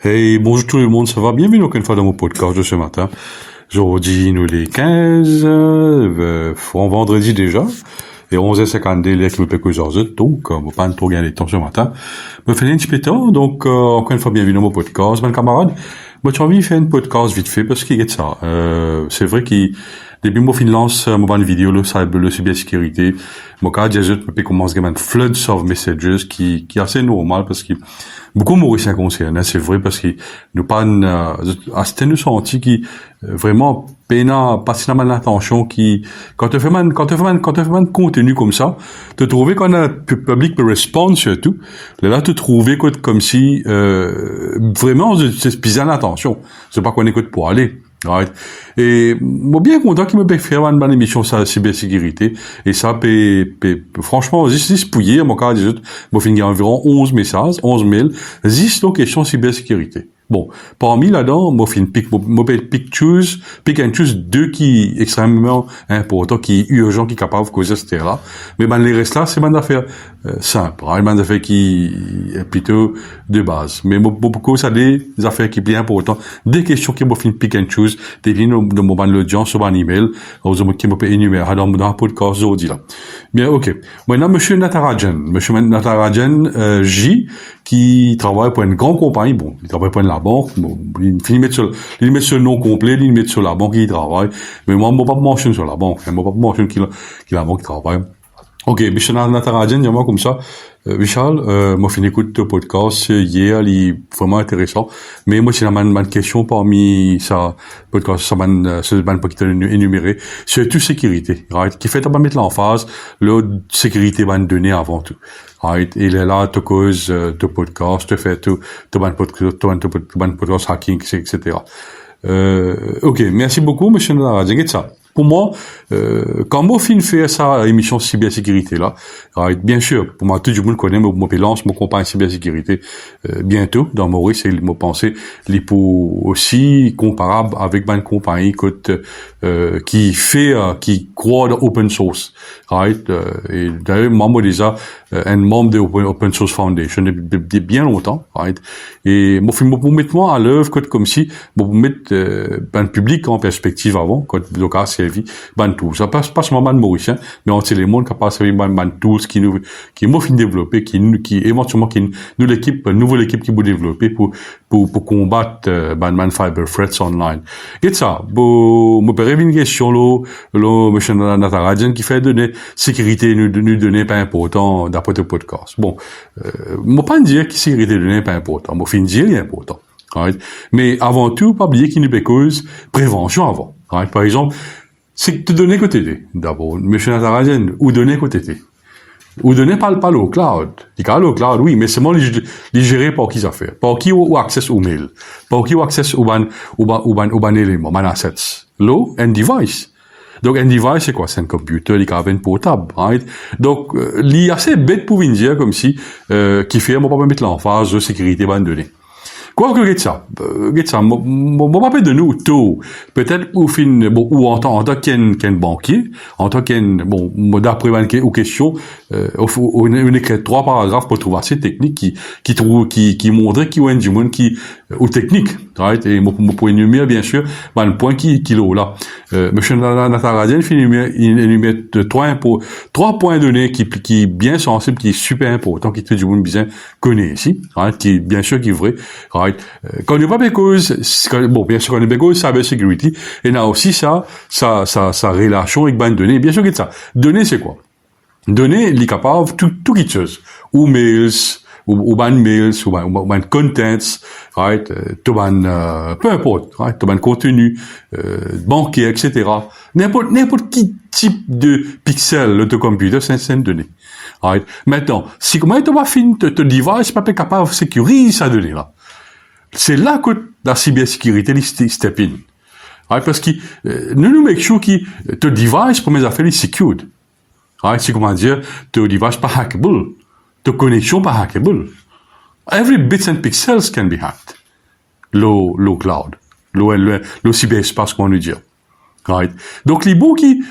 Hey, bonjour tout le monde, ça va? Bienvenue encore une fois dans mon podcast de ce matin. Aujourd'hui, nous les 15, en vendredi déjà, et 11h52, là, qui me fait que donc, on va pas trop gagner de temps ce matin. Me fait un petit peu de temps, donc, encore une fois, bienvenue dans mon podcast, mon camarade. Moi, j'ai envie de faire un podcast vite fait, parce qu'il y a de ça. C'est vrai qu'il, depuis mon finance, mon vidéo, le cybersécurité, mon cas, j'ai peut commencer à floods of messages, qui est assez normal, parce que, beaucoup Mauriciens concernés, c'est vrai, parce que nous pas à ce nous senti qui, vraiment, peinant, passer l'attention qui, quand tu fais man contenu comme ça, te trouver qu'on a public peut répondre surtout, là, te trouver comme si, vraiment, c'est bizarre l'attention. C'est pas qu'on écoute pour aller. Right. Et, moi, bien content qu'il me peut faire une bonne émission sur la cybersécurité. Et ça, franchement, juste pouiller, mon cas, moi, finir environ 11 messages, 11 mails, juste aux questions cybersécurité. Bon, parmi là-dedans, moi, pick and choose deux qui extrêmement importants, qui urgent, qui capables de causer, etc. Mais ben, les restes là, c'est une affaire simple, hein, une affaire qui est plutôt de base. Mais beaucoup, ça des affaires qui sont bien importantes, des questions qui m'ont fait pick and choose, des lignes de mon l'audience sur un email, qui m'ont énuméré dans un podcast aujourd'hui là. Bien, ok. Maintenant, monsieur Natarajan, J, qui travaille pour une grande compagnie, bon, il travaille pour une banque, bon, il met sur le nom complet, il met sur la banque, il travaille. Mais moi, pas mentionner sur la banque, moi, pas mentionner qu'il la banque travaille. Ok, Michel Natarajan, il y a moi comme ça. Michel, moi, fini écoute le podcast hier, il est vraiment intéressant. Mais moi, c'est une question parmi ça, podcast, ça pas qui t'a énuméré. Surtout sécurité, right? Qui fait, mettre l'emphase, le sécurité, donner avant tout. Right? Il est là, te cause, te podcast, te fait tout, te podcast hacking, etc. Ok, merci beaucoup, monsieur Natarajan, ça. Pour moi, quand moi fin faire ça émission cybersécurité là, bien sûr, pour moi tout le monde connaît mon lance mon compagnie cybersécurité bientôt dans Maurice, et moi penser les pour aussi comparable avec une compagnie qui fait qui croit dans open source, right? Et d'ailleurs moi déjà un membre de Open Source Foundation depuis bien longtemps, right? Et moi pour mettre moi à l'œuvre comme si pour mettre un public en perspective avant quand le cas servi ban tout ça passe pas seulement ban mauricien mais on les mondes capable servi ban tools qui m'ont fin développer qui éventuellement qui nous l'équipe nouvelle équipe qui vous développer pour combattre ban fiber threats online. Et ça me paraît une question là monsieur Natarajan qui fait donner sécurité nous donner pas important d'après le podcast. Bon moi pas dire que sécurité donner pas important, moi fin dire il est important. Right? Mais avant tout, pas oublier qu'il y a une cause prévention avant. Right? Par exemple, c'est te donner côté d'abord, monsieur Natarajan, ou donner côté ou donner pas le cloud. Il y a le cloud, oui, mais seulement les gérer par qui ça fait. Par qui ou access au mail. Par qui ou access au ban élément, ban assets. L'eau, un device. Donc, un device, c'est quoi? C'est un computer, il y a un portable, right? Donc, il y a assez bête pour venir dire comme si, qui fait, moi, pas mettre l'emphase de sécurité ban données. Quoi que ça, moi pas de nous tout, peut-être ou en tant qu'un banquier, en tant d'après aux questions, on écrit 3 paragraphes pour trouver assez technique qui montre qui est du monde ou technique, right? Et moi pour énumérer bien sûr, le point qui est là. Monsieur Natarajan il énumère 3 points donnés qui bien sensible, qui est super important, qui tout du monde bien connaît ici, right? Qui bien sûr qui est vrai. Right. Quand on n'est pas bien sûr, on est cause cybersécurité, et là aussi sa relation avec ban données. Bien sûr que ça. Données, c'est quoi? Données, il est capable tout quelque chose. Ou mails, ou ban mails, ou ban contents, right? Peu importe, right? Ban contenu, banquier, etc. N'importe qui type de pixel, de computer, c'est une donnée. Right? Maintenant, si comment tu vas finir te device, pas capable de sécuriser sa donnée là. C'est là que la cybersécurité step in. Right? Parce que nous make sure que ton device pour mes affaires est secured. Right? C'est comment dire, ton device pas hackable, ton connexion pas hackable. Every bits and pixels can be hacked. Low cloud, low cyberespace, comment nous dire. Right? Donc les bons qui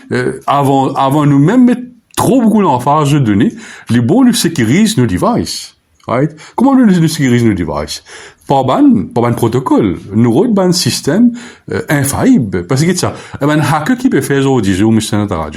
avant nous même mettre trop beaucoup d'emphase de données, les bons nous sécurisent nos devices. right? Comment nous sécurisons nos devices? Par ban protocole. Nous avons un système, infaillible. Parce que ça, un hacker qui peut faire aujourd'hui, je vous mets ça dans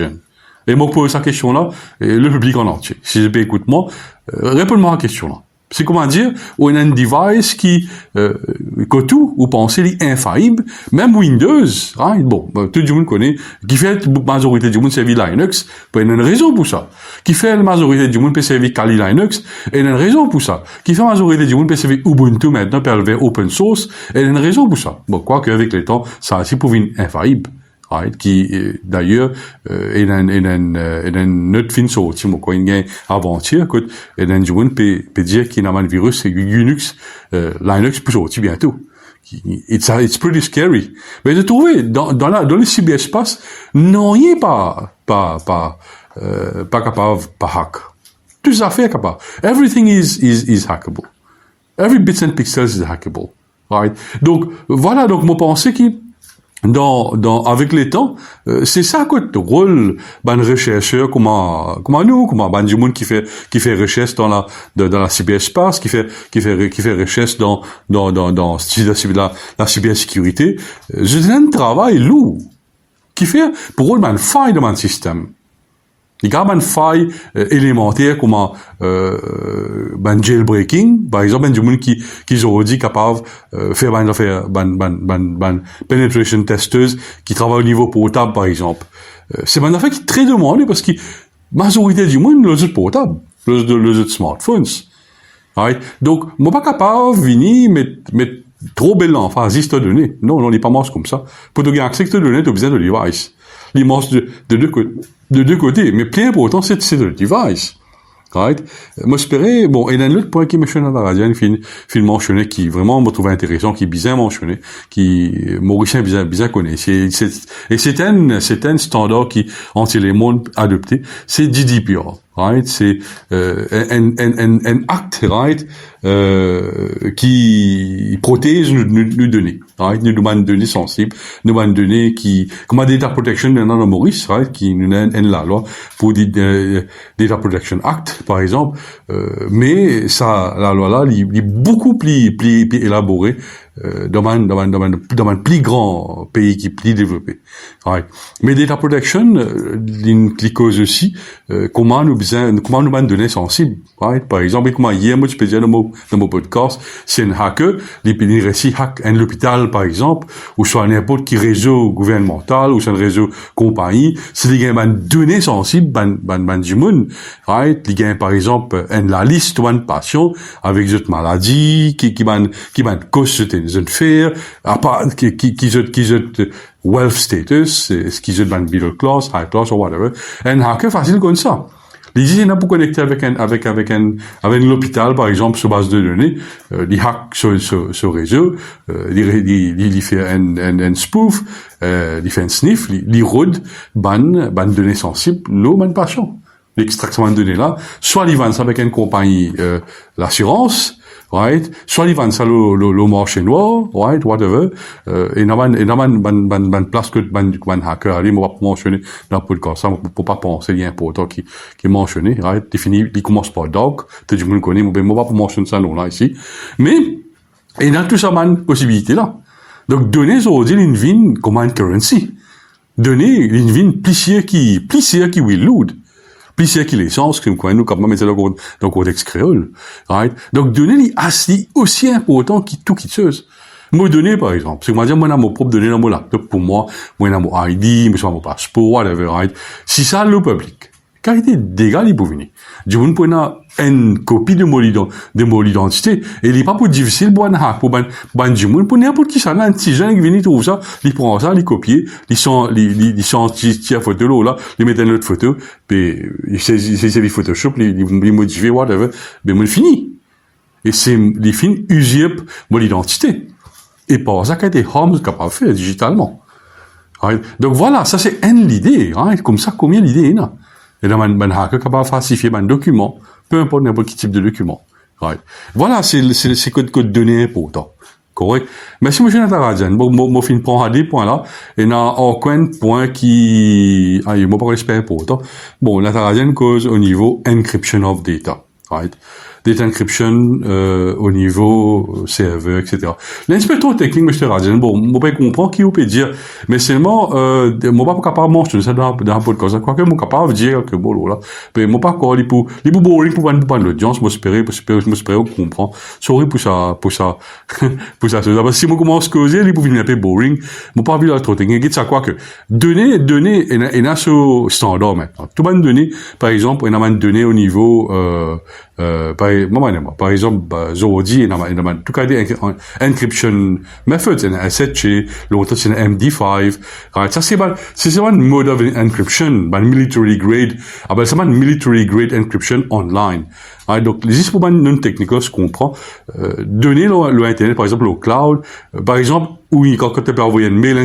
et moi, pose cette question-là, le public en entier. Si je peux écouter moi, réponds-moi à la question-là. C'est comment dire, on a un device qui, que tout, vous pensez, est infaillible, même Windows, hein, bon, tout le monde connaît, qui fait la majorité du monde servir Linux, il y a une raison pour ça. Qui fait la majorité du monde peut servir Kali Linux, il y a une raison pour ça. Qui fait la majorité du monde peut servir Ubuntu maintenant, par le open source, il y a une raison pour ça. Bon, quoi qu'avec le temps, ça a aussi pour une infaillible. Right, qui d'ailleurs est un autre film sorti moi quoi une avant-hier que un jour peut dire qu'il y a un virus c'est Unix Linux peut sortir bientôt. It's pretty scary. Mais de trouver dans le cyberespace non il est pas capable pas hack. Tout ça fait capable. Everything is hackable. Every bits and pixels is hackable. Right. Donc voilà donc moi pensais qu'il avec les temps, c'est ça que le rôle d'un chercheur comme nous, comme du monde qui fait recherche dans la cyberespace, qui fait recherche dans la cybersécurité. C'est un travail lourd qui fait pour rôle d'une faille dans un système. Il y a une faille élémentaire comme jailbreaking, par exemple, du monde qui ont dit capable faire penetration testeuse qui travaille au niveau portable, par exemple. C'est une affaire qui est très demandée parce que la majorité du monde le portable, le smartphones. Right? Donc, moi pas capable de venir mettre trop belle l'emphase de données. Non, on n'est pas mort comme ça. Pour te gagner accès à données, tu as besoin de device. L'immense de deux côtés. Mais plus important, c'est le device. Right? Moi, j'espérais, bon, et il y a un autre point qui me mentionne dans la radio, film mentionné, qui vraiment me trouvait intéressant, qui est bien mentionné, qui, Mauricien bien connaît. Et c'est un standard qui, entre les mondes adoptés, c'est GDPR. Right? C'est, un acte, right? Qui protège nos données, right? Nos données sensibles, nos données qui, comme la Data Protection maintenant dans Maurice, right? Qui nous a la loi pour Data Protection Act, par exemple, mais ça, la loi là, il est beaucoup plus élaborée, dans un plus grand pays qui est plus développé. Right. Mais Data Protection, il cause aussi, comment nous avons données sensibles. Right. Par exemple, comment hier, moi, je peux dire dans mon podcast, c'est un hacker, il réussit hack un hôpital, par exemple, ou soit n'importe qui réseau gouvernemental, ou soit un réseau compagnie, c'est des gains de données sensibles, du monde. Right. Il gagne, par exemple, la liste de patients avec d'autres maladies, qui cause une faire, à part, qui wealth status, ce qui est dans middle class, high class, ou whatever. Un hacker facile comme ça. L'idée, c'est pour connecter avec l'hôpital, par exemple, sur base de données, il hack ce réseau, il fait un spoof, il fait un sniff, il rôde, données sensibles, l'eau, patient. L'extraction de données là, soit il vend ça avec une compagnie, l'assurance, right? Soit ils vendent ça le marché noir, right? Whatever. Et ban place que ban hacker, allez, moi, pas mentionner dans le podcast, ça, pour pas penser, il y a un important qui est mentionné, right? Défini, il commence par dog, tout le monde connaît, moi, pas mentionner ça, non, là, ici. Mais, et dans tout ça, possibilité là. Donc, donner, aujourd'hui, une vie comme une currency. Donner, une vie plaisir qui will load. Puis c'est qui l'essence, comme quoi nous, quand même, c'est dans le contexte créole, right? Donc, donner les aussi important que tout qui chose. Moi, donner, par exemple. C'est que moi, dire, moi, j'ai mon propre données dans mon laptop pour moi, j'ai mon ID, j'ai mon passeport, whatever, right? Si ça, le public. Qualité dégâts, il peut venir. Du coup, nous prenons une copie de mon identité, et il est pas pour difficile pour un hack, pour du monde, pour n'importe qui ça, là, un petit jeune qui vient, il trouve ça, il prend ça, il copie, il tire photo là, il met une autre photo, puis, il sait Photoshop, il modifie, whatever, mais moi, il finit. Et c'est, il finit, usurpe mon identité. Et par ça, qu'a été Holmes capable de faire digitalement. Right? Donc voilà, ça c'est l'idée, right? Comme ça, combien l'idée est là? Et là, un hacker capable de falsifier un document, peu importe n'importe quel type de document. Right. Voilà, c'est code données important. Correct? Mais si moi, je suis dans la radio, moi, je prends des points là, et il y a aucun point qui, moi, pas respect important. Bon, la radio cause au niveau encryption of data. Right? data encryption, au niveau serveur, etc. L'inspecteur technique, monsieur Radjen, bon, moi pas comprendre qui vous peut dire, mais seulement, moi pas capable de mentionner ça dans un podcast, quoique moi capable de dire que bon, là, mais moi pas encore, il pour boring pour l'audience, moi espérer comprendre. Sorry pour ça, pour ça, parce que si moi commence à causer, il pour venir un peu boring, moi pas envie de la trop technique, ça quoi que, donner, et là, ce standard maintenant. Tout le monde donné, par exemple, on a donné au niveau, par exemple, Zordi, on a tout cas des encryption methods, on a asset chez, l'autre, c'est un MD5, right? Ça, c'est un mode of encryption, military grade, c'est un military grade encryption online. Right? Donc, les pour non techniques, ce qu'on prend, donner l'internet, par exemple, au cloud, par exemple, où quand tu peux envoyer un mail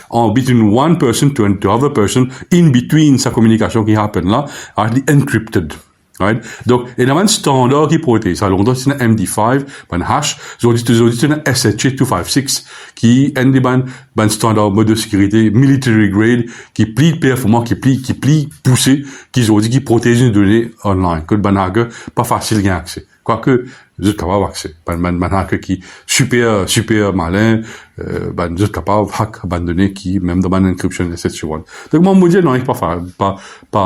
en between one person to another person, in between sa communication qui happen là, encrypted. Right? Donc, il y a un standard qui protège ça. Donc, c'est un MD5, un hash, c'est un SHA-256, qui est un standard mode de sécurité military grade, qui plie performant, qui plie poussé, qui protège les données online. Que le hacker, pas facile d'y accès. Quoique, vous êtes capable d'accès. Un hacker qui super malin, vous êtes capable de hack, données qui, même dans une encryption SH1. Donc, moi, mon Dieu, non, pas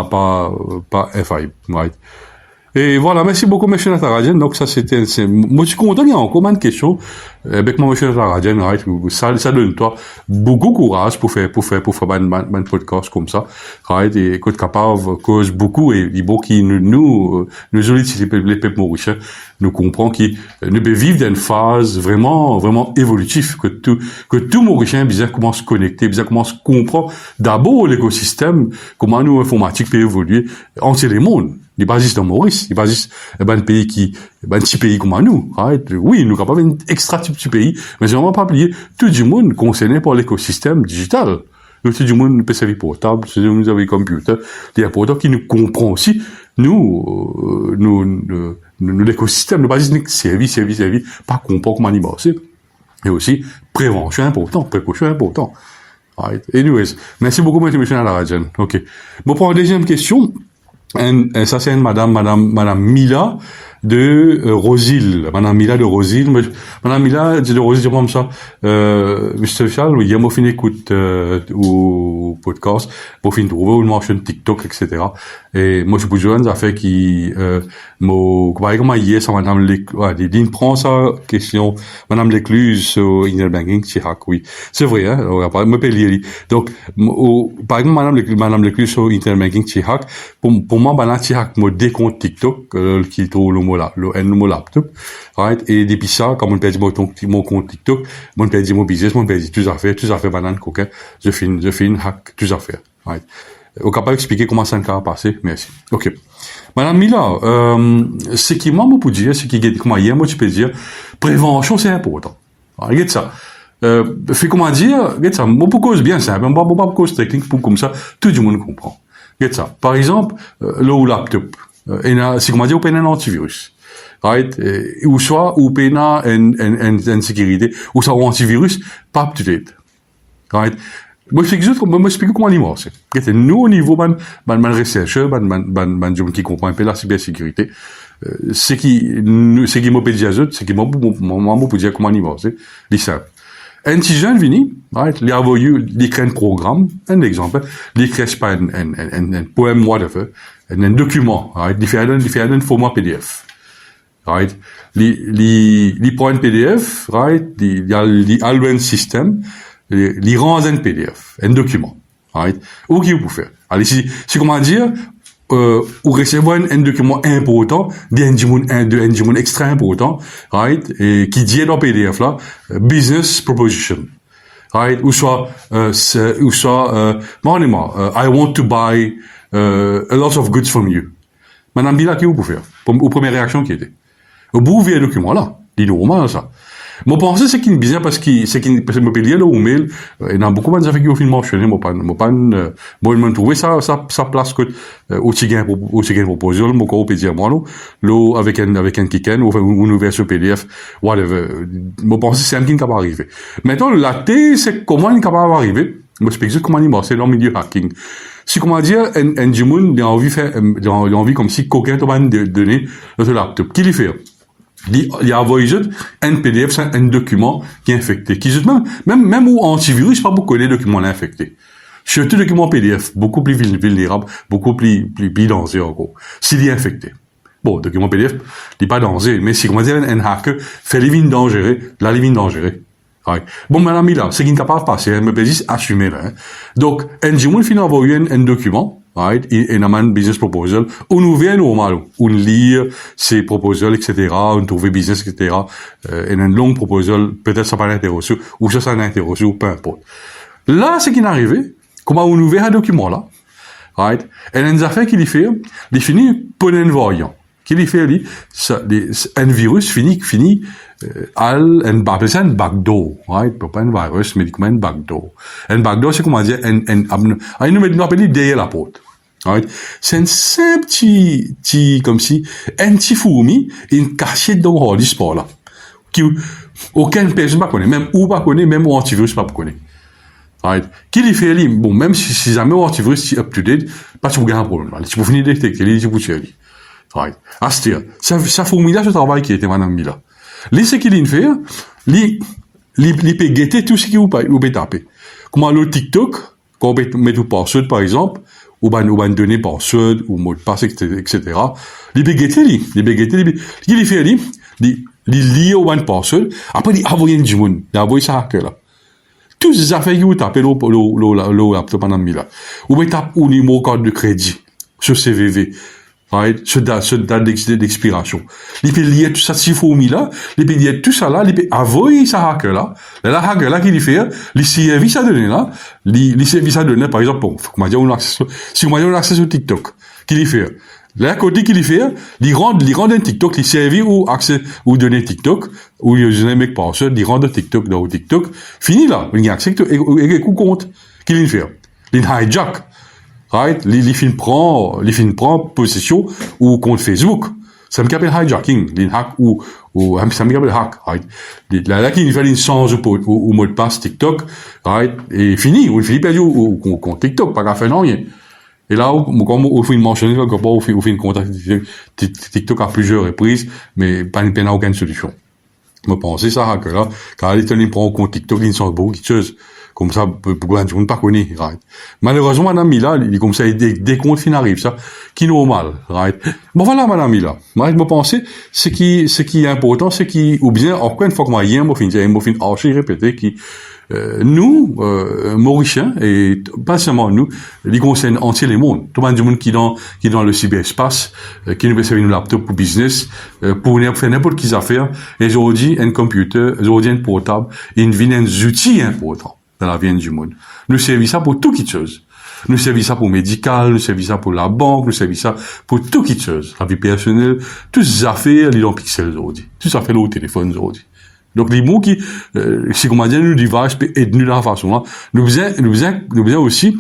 FI, right? Et voilà, merci beaucoup, monsieur Natarajan. Donc, ça, moi, je suis content, il y a encore une question, avec moi, monsieur Natarajan, right? Ça donne toi beaucoup de courage pour faire un podcast comme ça, right? Et que capable, cause beaucoup, et il faut qui nous sollicitent les peuples mauriciens, nous comprend qu'ils ne peut vivre dans une phase vraiment évolutive, que tout Mauricien, bizarre, commence à se connecter, bizarre, commence à comprendre d'abord l'écosystème, comment nous, informatique peut évoluer entre les mondes. Il pas juste dans Maurice, il pas juste un petit pays comme nous, right? Oui, nous capables d'un extra petit pays, mais j'ai vraiment pas oublié tout le monde concerné par l'écosystème digital. Tout le monde peut servir portable, tout le monde a des computers, des portables qui nous comprend aussi, nous l'écosystème, nous pas juste service, pas comprendre comment il marche. Et aussi, prévention important, précaution important. Right? Anyways, merci beaucoup, monsieur Natarajan. OK. Bon, pour la deuxième question, et ça, c'est Madame Mila de Rosil. Madame Mila de Rosil. Madame Mila de Rosil, comme ça, Mr. Charles, oui, moi, fin écoute, au podcast, pour fin trouver une marche TikTok, etc. Et moi, je suis pour jouer ça fait qui, par exemple, hier, ça, Madame Lecluse, prend sa question, Madame Lecluse, sur Internet Banking, c'est hack, oui. C'est vrai, hein, me paye. Donc, par exemple, Madame Lecluse, sur Internet Banking, c'est hack, pour moi, c'est hack, moi, des comptes TikTok, qui trouve le laptop, right? Et depuis ça, comme on peut dire mon compte TikTok, on peut dire mon business, on peut dire tout à fait banane, coquin, je fais une hack, tout à fait, right? Au capable d'expliquer comment ça va passer, merci. OK. Madame Mila, ce qui m'a pour dire, ce qui comment hier, moi, tu peux dire, prévention, c'est important. Regarde ça. Fait comment dire, regarde ça, moi, pour cause bien simple, moi, pour cause technique, pour comme ça, tout le monde comprend. Regarde ça. Par exemple, le laptop. C'est comment dire, on peut un antivirus. Right? Ou soit, ou peut une sécurité, ou soit, un antivirus, pas up to date. Right? Moi, j'explique comment il marche. Nous, au niveau, rechercheur, qui comprend un peu la cybersécurité, ce qui m'a dit à eux, c'est qui m'a pour dire comment il marche. C'est simple. Un petit jeune vini, right, il a envoyé, il crée un programme, un exemple, il crée pas un poème, whatever, un document, right, il fait un format PDF, right, il prend un PDF, right, il a un système, il rend un PDF, un document, right, ou qui vous faire. Allez, c'est comment dire, ou recevoir un document important, d'un extra important, right, et qui dit dans PDF là, business proposition, right, ou soit, I want to buy, a lot of goods from you. Madame Bila, qui vous pouvez faire? Aux premières réactions qui étaient. Au bout, vous le document là. Il est normal, ça. Mon pensée, c'est qu'il est bizarre parce que me paye le mail, il y a beaucoup de gens qui ont fait mentionner, moi, je trouvé ça place que, au gain proposition, mon corps peut dire, moi, là, avec un kicken, ou une version PDF, whatever. Mon pensée, c'est un qui n'est pas arrivé. Maintenant, la thé, c'est comment il est capable d'arriver. Moi, je explique comment il c'est dans le milieu hacking. Si, comment dire, un du monde, il a envie faire, il a envie comme si quelqu'un t'a donné notre laptop. Qui lui fait? Il a envoyé juste un PDF, c'est un document qui est infecté. Qui juste même où antivirus, pas beaucoup de documents infectés. Surtout document PDF, beaucoup plus vulnérable, beaucoup plus dangereux encore. S'il est infecté. Bon, document PDF, il n'est pas dangereux, mais si, comment dire, un hacker fait les vignes dangereuses, la ligne dangereuse. Right. Bon, madame, là, c'est qu'il n'est pas passé, me peut juste assumer, là, hein. Donc, un jour, il a envoyé un document, right, et un business proposal, où nous vient normal, où nous lire ces proposals, etc., où nous trouver business, etc., et un long proposal, peut-être ça pas l'intéressé, ou ça l'intéressé, ou peu importe. Là, c'est qu'il est arrivé, comment on ouvre un document, là, right, et une affaire qu'il y fait, il finit pour un voyant. Qu'il y fait, lui, un virus finit, un backdoor, right? Pas un virus, mais comme un backdoor. Un backdoor, c'est comment dire, nous appelons derrière la porte. Right? C'est un simple petit, comme si, un petit fourmi, une cachette dans le sport, là. Aucune personne ne connaît, même ou pas connaît, même ou antivirus pas connaît. Right? Qu'il y fait, lui, bon, même si jamais antivirus est up to date, pas de problème, là. Tu peux finir de détecter, tu peux tuer, right. C'est-à-dire, ça fourmille-là, ce travail qui était madame Mila. Lui, ce qu'il fait, lui peut guetter tout ce qu'il peut taper. Comment le TikTok, quand on peut mettre password, par exemple, ou ben donner password, ou mot de passe, etc. Lui peut guetter, il fait, lui lit au ben password, après, il envoie du monde, il envoie ça hacker, là. Tous ces affaires qui vous tapez, le laptop madame Mila. Ou ben tape au numéro carte de crédit, sur CVV. Right? Ce date d'expiration. Il peut lier tout ça, si fourmi-là, il peut lier tout ça là, il peut envoyer ça hacker-là. Le hacker-là, qu'il fait, il service à donner là, il service à donner, par exemple, comment dire, si on a accès sur TikTok, qu'il fait, là, côté qu'il fait, il rend un TikTok, il servit ou accès, ou donner TikTok, ou il y a un mec par ça, il rend un TikTok dans TikTok, fini là, il y a accès, et compte, qu'il fait. Il hijack. Right? Les films prend possession ou compte Facebook. Ça me s'appelle hijacking, les hack ou ça me s'appelle hack, right? Là, qui fait une change au mot de passe TikTok, right? Et fini, ou finit perdu au compte TikTok, pas qu'à faire rien. Et là, comme on fait une mentionner, quelque part, on fait une contact TikTok à plusieurs reprises, mais pas aucune solution. Je pense ça, que là, quand il prend au compte TikTok, il change beaucoup de choses. Comme ça, beaucoup de gens ne pas connaît, right? Malheureusement, madame Mila, il comme ça, des comptes qui n'arrivent, ça, qui est normal, right? Bon, voilà, madame Mila. Moi, je me pensais, ce qui est important, c'est ou bien, encore une fois que moi, hier, moi, fin archi répété, nous, Mauriciens, et pas seulement nous, les concerne entier les mondes. Tout le monde qui est dans le cyberespace, qui nous peut servir nos laptops pour business, pour faire n'importe quelle affaire, et aujourd'hui, un computer, aujourd'hui, un portable, et une vie, un outil important dans la vie du monde. Nous servons ça pour tout qui chose. Nous servons ça pour médical, nous servons ça pour la banque, nous servons ça pour tout qui chose. La vie personnelle, toutes ces affaires, les dans pixels aujourd'hui. Toutes ces affaires au téléphone aujourd'hui. Donc, les mots qui, si comment dire, nous devices peut aider nous de la façon là. Nous besoin aussi,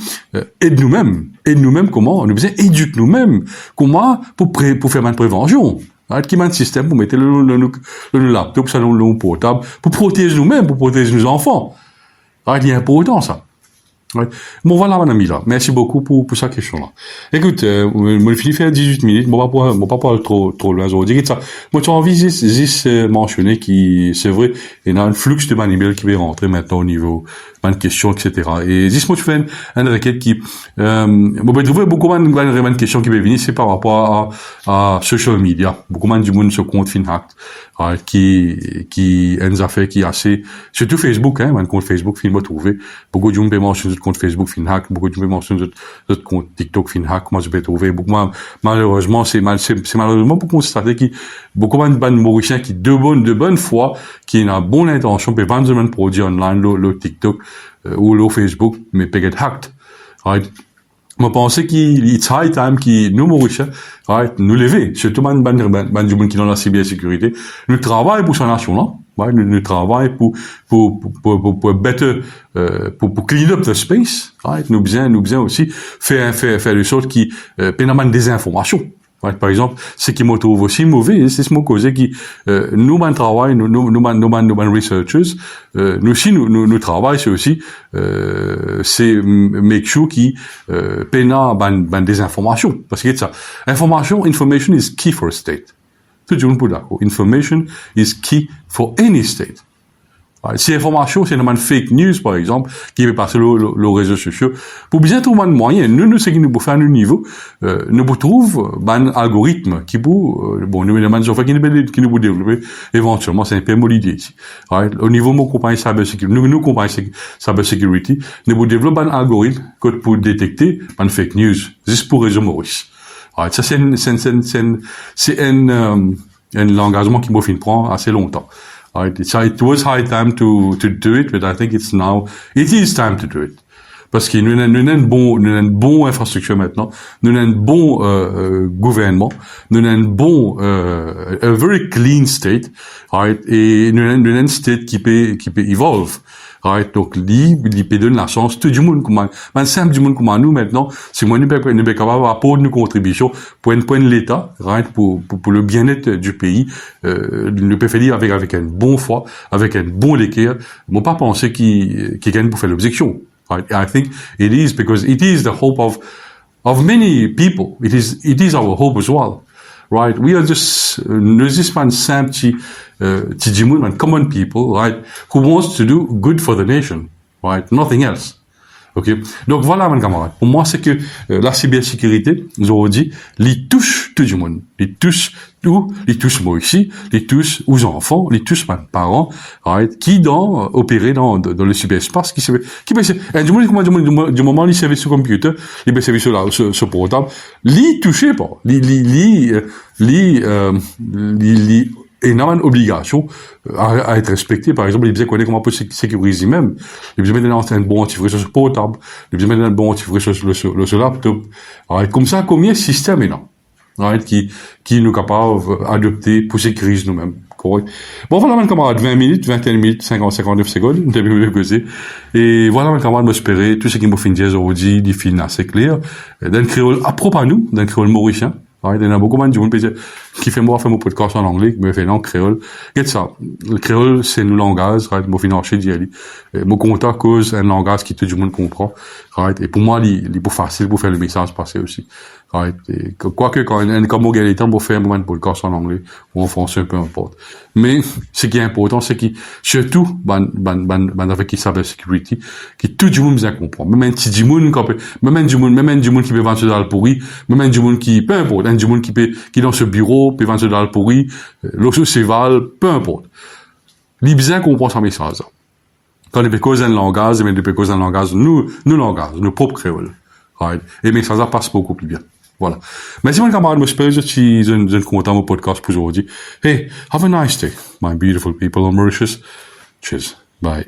aide nous-mêmes. Aide nous-mêmes comment? Nous besoin éduquer nous-mêmes. Comment? Pour faire une prévention. Right? Qui met un système pour mettre le laptop, ça, le portable, pour protéger nous-mêmes, pour protéger nos enfants. Il est important, ça. Ouais. Bon, voilà, madame Mila. Merci beaucoup pour sa question-là. Écoute, moi, je finis faire 18 minutes. Moi, pas parler trop loin aujourd'hui. Moi, tu as envie de mentionner c'est vrai, il y a un flux de manibel qui va rentrer maintenant au niveau, de questions, etc. Et dis-moi, tu fais une requête qui, moi, je trouve beaucoup de questions qui peuvent venir, c'est par rapport à social media. Beaucoup du monde se compte FinHack, qui, une affaire qui est assez, surtout Facebook, hein, un compte Facebook, fin m'a trouvé. Beaucoup de gens peuvent mentionner notre compte Facebook FinHack, beaucoup de gens peuvent mentionner notre compte TikTok FinHack, moi, je peux trouver. Malheureusement, c'est malheureusement pour constater qu'il, beaucoup de Mauriciens qui, de bonne foi, qui ont une bonne intention, peuvent vendre un produit online, le TikTok, ou le Facebook, mais peut être hacked. Right? Moi, pensais qu'il est high time nous, Mauriciens, right, nous lever. Surtout, du monde qui est dans la cybersécurité. Nous travaillons pour sa nation, là. Right? Nous travaillons pour better, pour clean up the space. Right? Nous besoin aussi faire des choses qui, pénètrent des informations. Ouais, par exemple, ce qui me trouve aussi mauvais, c'est ce mot causé qui, nous, man travail, nous, researchers, nous aussi, nous travail, c'est aussi, c'est make sure qui, pena, ban des informations. Parce que ça, information is key for a state. Tout le monde peut d'accord. Information is key for any state. Si l'information, c'est une fake news, par exemple, qui va passer les réseaux sociaux, pour bien trouver un moyen, nous, ce qui nous peut faire à nos niveaux, nous peut trouver un algorithme qui peut, nous, les managers qui nous peut développer, éventuellement, c'est un peu l'idée ici. Au niveau de mon compagnie cybersécurité, nous, compagnie cybersécurité, nous peut développer un algorithme pour détecter un fake news, juste pour réseau Maurice. Ça, c'est un engagement qui m'a fait prendre assez longtemps. It was high time to do it, but I think it is time to do it. Parce que nous avons une bonne infrastructure maintenant, nous avons un bon gouvernement, nous avons un bon a very clean state, right? Et nous avons un state qui peut evolve. Right, donc, il peut donner la chance, tout le monde, comme simple du monde comme nous, maintenant, si moi, nous sommes capables d'apporter nos contributions pour l'État, right, pour le bien-être du pays, nous pouvons faire avec un bon foi, avec un bon équerre, moi, pas penser qu'il gagne pour faire l'objection. Right? I think it is because it is the hope of many people. It is our hope as well. Right? We are just, simple, common people, right? Who wants to do good for the nation, right? Nothing else. OK? Donc voilà, mes camarades. Pour moi, c'est que la cybersécurité, nous avons dit, les touche tout le monde. Les touche tout, les touche moi ici, les touche aux enfants, les touche mes parents, right? Qui opérer dans le cyberespace, qui du moment, ils servent sur computer, ils servent sur portable, les touchez pas. Énormément d'obligations à être respectées. Par exemple, il besoin connaître comment on peut sécuriser même. Il besoin mettre un bon antivirus sur le portable. Il besoin mettre un bon antivirus sur le laptop. Alors, comme ça, combien de systèmes énormes, qui nous capables d'adopter pour sécuriser nous-mêmes. Correct. Bon, voilà, mes camarades, 20 minutes, 21 minutes, 59 secondes, on a bien causé. Et voilà, mes camarades, m'espérer, tout ce qui m'a fait dire aujourd'hui, des films assez clairs, d'un créole à propos à nous, d'un créole mauricien. Il y en a beaucoup de gens qui fait mon podcast en anglais, qui me fait en créole. Qu'est-ce que ça? Le créole, c'est nos langages, right? Mon financier d'y aller. Mon contact cause un langage qui tout le monde comprend, right? Et pour moi, il est plus facile pour faire le message passer aussi, right? Et quoique, comme au Gaëtan, pour faire un podcast en anglais, ou en français, peu importe. Mais, ce qui est important, c'est que, surtout, avec qui cybersécurité, que tout le monde bien comprend. Même un petit monde, même un du monde qui peut vendre dans le pourri, même un du monde qui, peu importe, un du monde qui est dans ce bureau, peut vendre dans le pourri, l'osso séval, peu importe. Les bien comprend son message. Quand on peut causer un langage, mais on peut causer un langage, nos langages, nos propres créoles. Right? Et mais ça passe beaucoup plus bien. Voilà. Merci, mon camarade, j'espère que vous êtes content de mon podcast pour aujourd'hui. Hey, have a nice day, my beautiful people of Mauritius. Cheers. Bye.